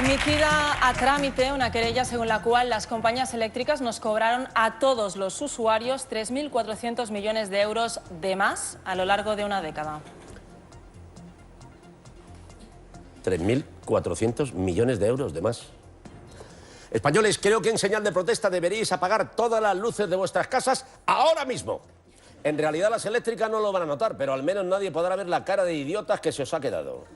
Admitida a trámite una querella según la cual las compañías eléctricas nos cobraron a todos los usuarios 3.400 millones de euros de más a lo largo de una década. 3.400 millones de euros de más. Españoles, creo que en señal de protesta deberíais apagar todas las luces de vuestras casas ahora mismo. En realidad las eléctricas no lo van a notar, pero al menos nadie podrá ver la cara de idiotas que se os ha quedado.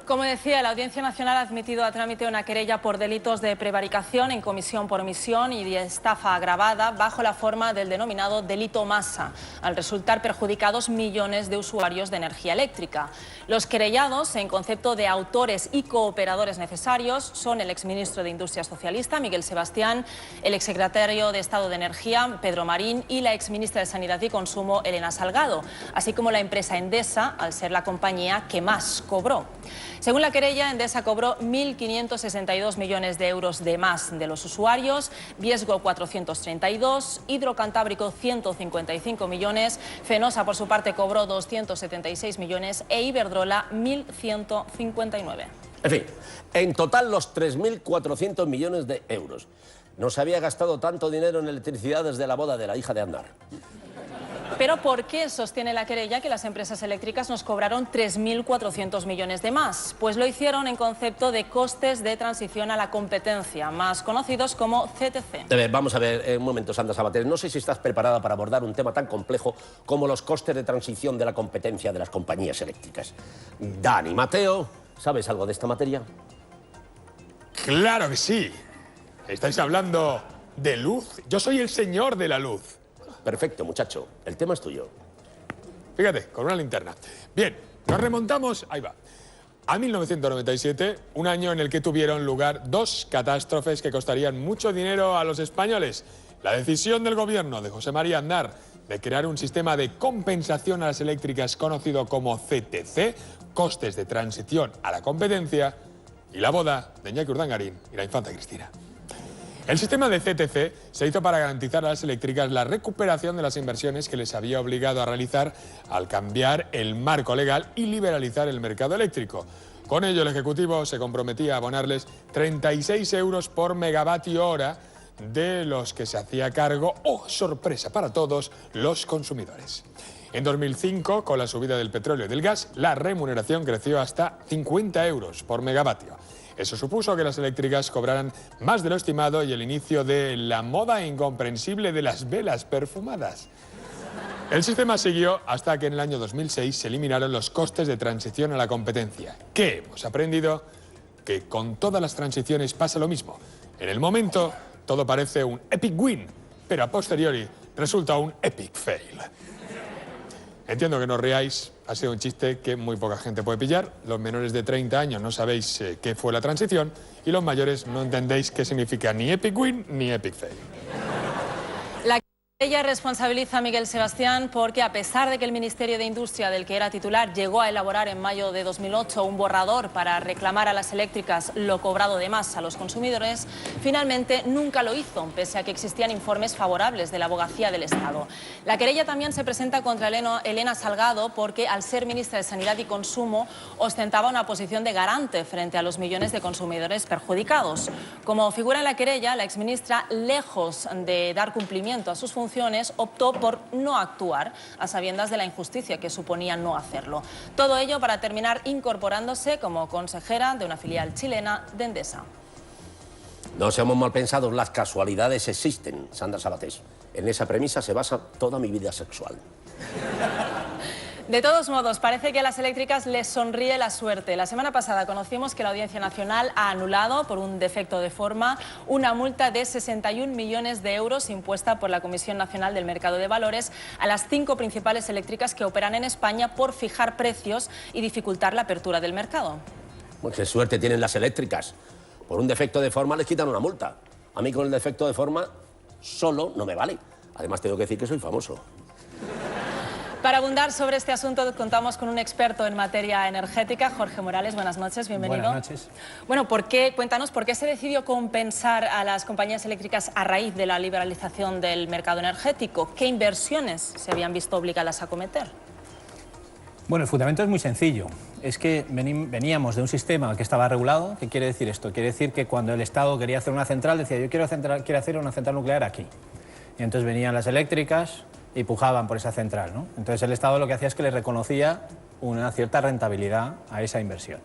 Como decía, la Audiencia Nacional ha admitido a trámite una querella por delitos de prevaricación en comisión por omisión y de estafa agravada bajo la forma del denominado delito masa, al resultar perjudicados millones de usuarios de energía eléctrica. Los querellados, en concepto de autores y cooperadores necesarios, son el exministro de Industria socialista, Miguel Sebastián, el exsecretario de Estado de Energía, Pedro Marín, y la exministra de Sanidad y Consumo, Elena Salgado, así como la empresa Endesa, al ser la compañía que más cobró. Según la querella, Endesa cobró 1.562 millones de euros de más de los usuarios, Viesgo 432, Hidrocantábrico 155 millones, Fenosa por su parte cobró 276 millones e Iberdrola 1.159. En fin, en total los 3.400 millones de euros. No se había gastado tanto dinero en electricidad desde la boda de la hija de Aznar. Pero ¿por qué sostiene la querella que las empresas eléctricas nos cobraron 3.400 millones de más? Pues lo hicieron en concepto de costes de transición a la competencia, más conocidos como CTC. Vamos a ver, un momento, Sandra Sabater. No sé si estás preparada para abordar un tema tan complejo como los costes de transición de la competencia de las compañías eléctricas. Dani, Mateo, ¿sabes algo de esta materia? ¡Claro que sí! Estáis hablando de luz. Yo soy el señor de la luz. Perfecto, muchacho. El tema es tuyo. Fíjate, con una linterna. Bien, nos remontamos, ahí va, a 1997, un año en el que tuvieron lugar dos catástrofes que costarían mucho dinero a los españoles. La decisión del gobierno de José María Aznar de crear un sistema de compensación a las eléctricas conocido como CTC, costes de transición a la competencia, y la boda de Iñaki Urdangarín y la infanta Cristina. El sistema de CTC se hizo para garantizar a las eléctricas la recuperación de las inversiones que les había obligado a realizar al cambiar el marco legal y liberalizar el mercado eléctrico. Con ello, el Ejecutivo se comprometía a abonarles 36 euros por megavatio hora, de los que se hacía cargo, ¡oh, sorpresa para todos!, los consumidores. En 2005, con la subida del petróleo y del gas, la remuneración creció hasta 50 euros por megavatio. Eso supuso que las eléctricas cobraran más de lo estimado y el inicio de la moda incomprensible de las velas perfumadas. El sistema siguió hasta que en el año 2006 se eliminaron los costes de transición a la competencia. ¿Qué hemos aprendido? Que con todas las transiciones pasa lo mismo. En el momento, todo parece un epic win, pero a posteriori resulta un epic fail. Entiendo que no os riáis, ha sido un chiste que muy poca gente puede pillar. Los menores de 30 años no sabéis qué fue la transición y los mayores no entendéis qué significa ni epic win ni epic fail. Ella responsabiliza a Miguel Sebastián porque, a pesar de que el Ministerio de Industria, del que era titular, llegó a elaborar en mayo de 2008 un borrador para reclamar a las eléctricas lo cobrado de más a los consumidores, finalmente nunca lo hizo, pese a que existían informes favorables de la Abogacía del Estado. La querella también se presenta contra Elena Salgado porque, al ser ministra de Sanidad y Consumo, ostentaba una posición de garante frente a los millones de consumidores perjudicados. Como figura en la querella, la exministra, lejos de dar cumplimiento a sus funciones, optó por no actuar, a sabiendas de la injusticia que suponía no hacerlo. Todo ello para terminar incorporándose como consejera de una filial chilena de Endesa. No seamos mal pensados, las casualidades existen, Sandra Sabater. En esa premisa se basa toda mi vida sexual. De todos modos, parece que a las eléctricas les sonríe la suerte. La semana pasada conocimos que la Audiencia Nacional ha anulado, por un defecto de forma, una multa de 61 millones de euros impuesta por la Comisión Nacional del Mercado de Valores a las 5 principales eléctricas que operan en España por fijar precios y dificultar la apertura del mercado. Pues qué suerte tienen las eléctricas. Por un defecto de forma les quitan una multa. A mí con el defecto de forma solo no me vale. Además tengo que decir que soy famoso. Para abundar sobre este asunto contamos con un experto en materia energética, Jorge Morales. Buenas noches, bienvenido. Buenas noches. Bueno, cuéntanos, ¿por qué se decidió compensar a las compañías eléctricas a raíz de la liberalización del mercado energético? ¿Qué inversiones se habían visto obligadas a cometer? Bueno, el fundamento es muy sencillo. Es que veníamos de un sistema que estaba regulado. ¿Qué quiere decir esto? Quiere decir que cuando el Estado quería hacer una central, decía, yo quiero hacer una central nuclear aquí. Y entonces venían las eléctricas y pujaban por esa central, ¿no? Entonces el Estado lo que hacía es que le reconocía una cierta rentabilidad a esa inversión.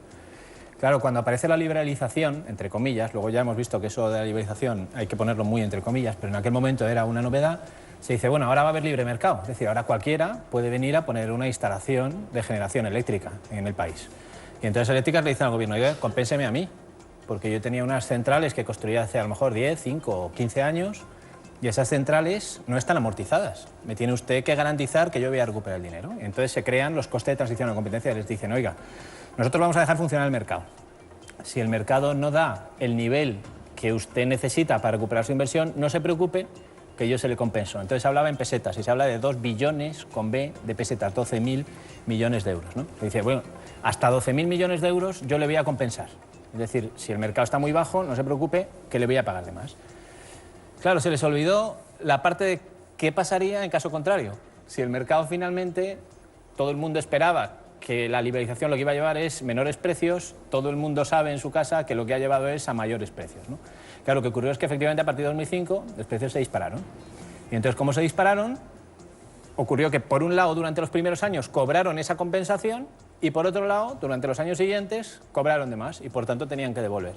Claro, cuando aparece la liberalización, entre comillas, luego ya hemos visto que eso de la liberalización hay que ponerlo muy entre comillas, pero en aquel momento era una novedad, se dice, bueno, ahora va a haber libre mercado, es decir, ahora cualquiera puede venir a poner una instalación de generación eléctrica en el país. Y entonces eléctricas le dicen al gobierno, oiga, compénseme a mí, porque yo tenía unas centrales que construí hace a lo mejor 10, 5 o 15 años y esas centrales no están amortizadas. Me tiene usted que garantizar que yo voy a recuperar el dinero. Y entonces se crean los costes de transición a la competencia y les dicen, oiga, nosotros vamos a dejar funcionar el mercado. Si el mercado no da el nivel que usted necesita para recuperar su inversión, no se preocupe, que yo se le compenso. Entonces hablaba en pesetas y se habla de 2 billones con B de pesetas, 12.000 millones de euros, ¿no? Y dice, bueno, hasta 12.000 millones de euros yo le voy a compensar. Es decir, si el mercado está muy bajo, no se preocupe, que le voy a pagar de más. Claro, se les olvidó la parte de qué pasaría en caso contrario. Si el mercado finalmente, todo el mundo esperaba que la liberalización lo que iba a llevar es menores precios, todo el mundo sabe en su casa que lo que ha llevado es a mayores precios, ¿no? Claro, lo que ocurrió es que efectivamente a partir de 2005 los precios se dispararon. Y entonces, ¿cómo se dispararon? Ocurrió que por un lado durante los primeros años cobraron esa compensación y por otro lado durante los años siguientes cobraron de más y por tanto tenían que devolver.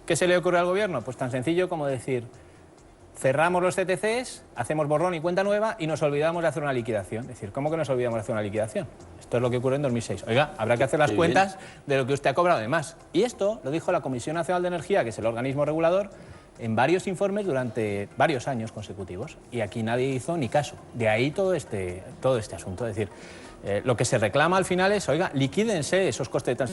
¿Qué se le ocurrió al gobierno? Pues tan sencillo como decir, cerramos los CTCs, hacemos borrón y cuenta nueva y nos olvidamos de hacer una liquidación. Es decir, ¿cómo que nos olvidamos de hacer una liquidación? Esto es lo que ocurrió en 2006. Oiga, habrá que hacer las cuentas de lo que usted ha cobrado de más. Y esto lo dijo la Comisión Nacional de Energía, que es el organismo regulador, en varios informes durante varios años consecutivos. Y aquí nadie hizo ni caso. De ahí todo este asunto. Es decir, lo que se reclama al final es, oiga, liquídense esos costes de transición.